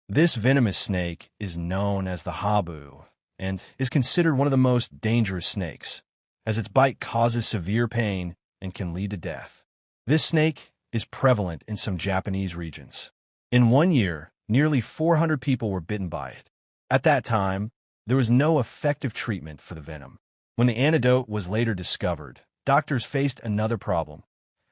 This venomous snake is known as the habu and is considered one of the most dangerous snakes, as its bite causes severe pain and can lead to death. This snake is prevalent in some Japanese regions. In 1 year, nearly 400 people were bitten by it. At that time, there was no effective treatment for the venom. When the antidote was later discovered, doctors faced another problem: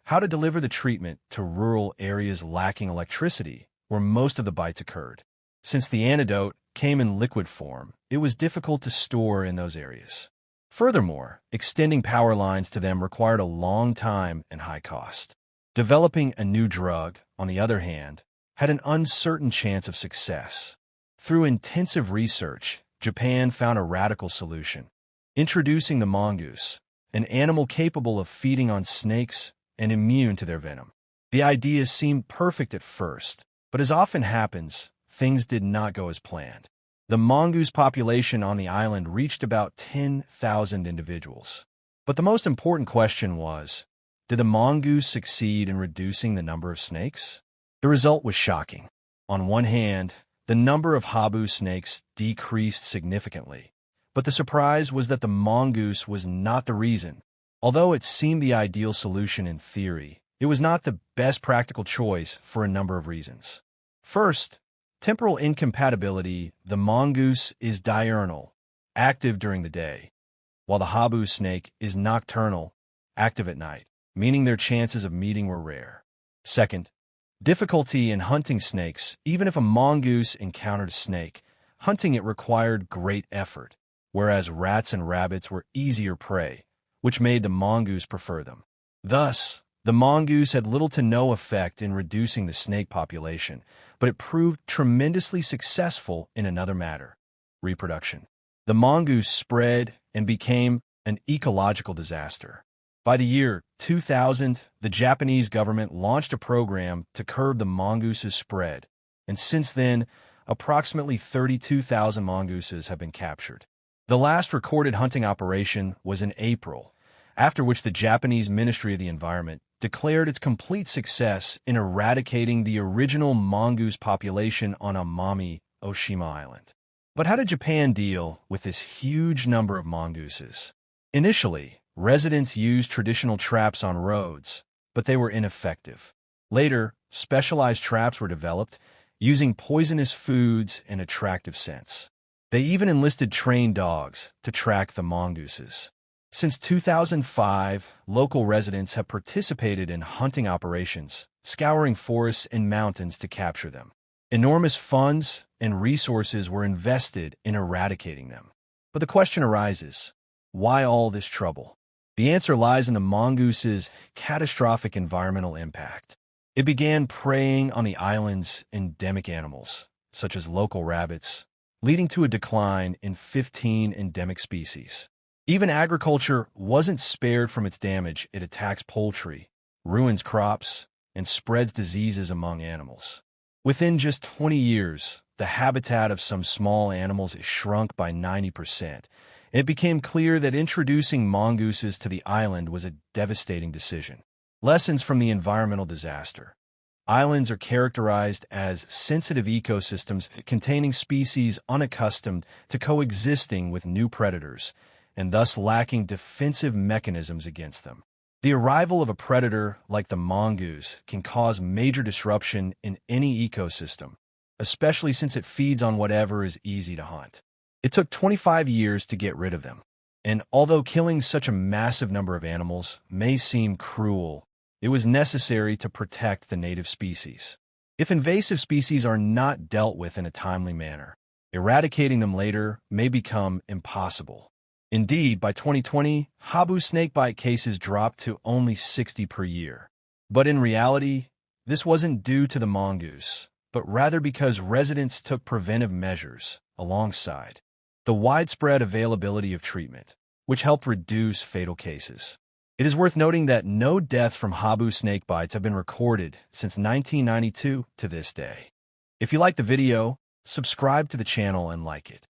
how to deliver the treatment to rural areas lacking electricity, where most of the bites occurred. Since the antidote came in liquid form, it was difficult to store in those areas. Furthermore, extending power lines to them required a long time and high cost. Developing a new drug, on the other hand, had an uncertain chance of success. Through intensive research, Japan found a radical solution: introducing the mongoose, an animal capable of feeding on snakes and immune to their venom. The idea seemed perfect at first, but as often happens, things did not go as planned. The mongoose population on the island reached about 10,000 individuals. But the most important question was, did the mongoose succeed in reducing the number of snakes? The result was shocking. On one hand, the number of habu snakes decreased significantly, but the surprise was that the mongoose was not the reason. Although it seemed the ideal solution in theory, it was not the best practical choice for a number of reasons. First, temporal incompatibility. The mongoose is diurnal, active during the day, while the habu snake is nocturnal, active at night, meaning their chances of meeting were rare. Second, difficulty in hunting snakes. Even if a mongoose encountered a snake, hunting it required great effort, whereas rats and rabbits were easier prey, which made the mongoose prefer them. Thus, the mongoose had little to no effect in reducing the snake population, but it proved tremendously successful in another matter: reproduction. The mongoose spread and became an ecological disaster. By the year 2000, the Japanese government launched a program to curb the mongoose's spread, and since then, approximately 32,000 mongooses have been captured. The last recorded hunting operation was in April, after which the Japanese Ministry of the Environment declared its complete success in eradicating the original mongoose population on Amami, Oshima Island. But how did Japan deal with this huge number of mongooses? Initially, residents used traditional traps on roads, but they were ineffective. Later, specialized traps were developed, using poisonous foods and attractive scents. They even enlisted trained dogs to track the mongooses. Since 2005, local residents have participated in hunting operations, scouring forests and mountains to capture them. Enormous funds and resources were invested in eradicating them. But the question arises, why all this trouble? The answer lies in the mongoose's catastrophic environmental impact. It began preying on the island's endemic animals, such as local rabbits, leading to a decline in 15 endemic species. Even agriculture wasn't spared from its damage. It attacks poultry, ruins crops, and spreads diseases among animals. Within just 20 years, the habitat of some small animals is shrunk by 90%. It became clear that introducing mongooses to the island was a devastating decision. Lessons from the environmental disaster. Islands are characterized as sensitive ecosystems containing species unaccustomed to coexisting with new predators, and thus lacking defensive mechanisms against them. The arrival of a predator like the mongoose can cause major disruption in any ecosystem, especially since it feeds on whatever is easy to hunt. It took 25 years to get rid of them, and although killing such a massive number of animals may seem cruel, it was necessary to protect the native species. If invasive species are not dealt with in a timely manner, eradicating them later may become impossible. Indeed, by 2020, habu snakebite cases dropped to only 60 per year. But in reality, this wasn't due to the mongoose, but rather because residents took preventive measures alongside the widespread availability of treatment, which helped reduce fatal cases. It is worth noting that no deaths from habu snakebites have been recorded since 1992 to this day. If you like the video, subscribe to the channel and like it.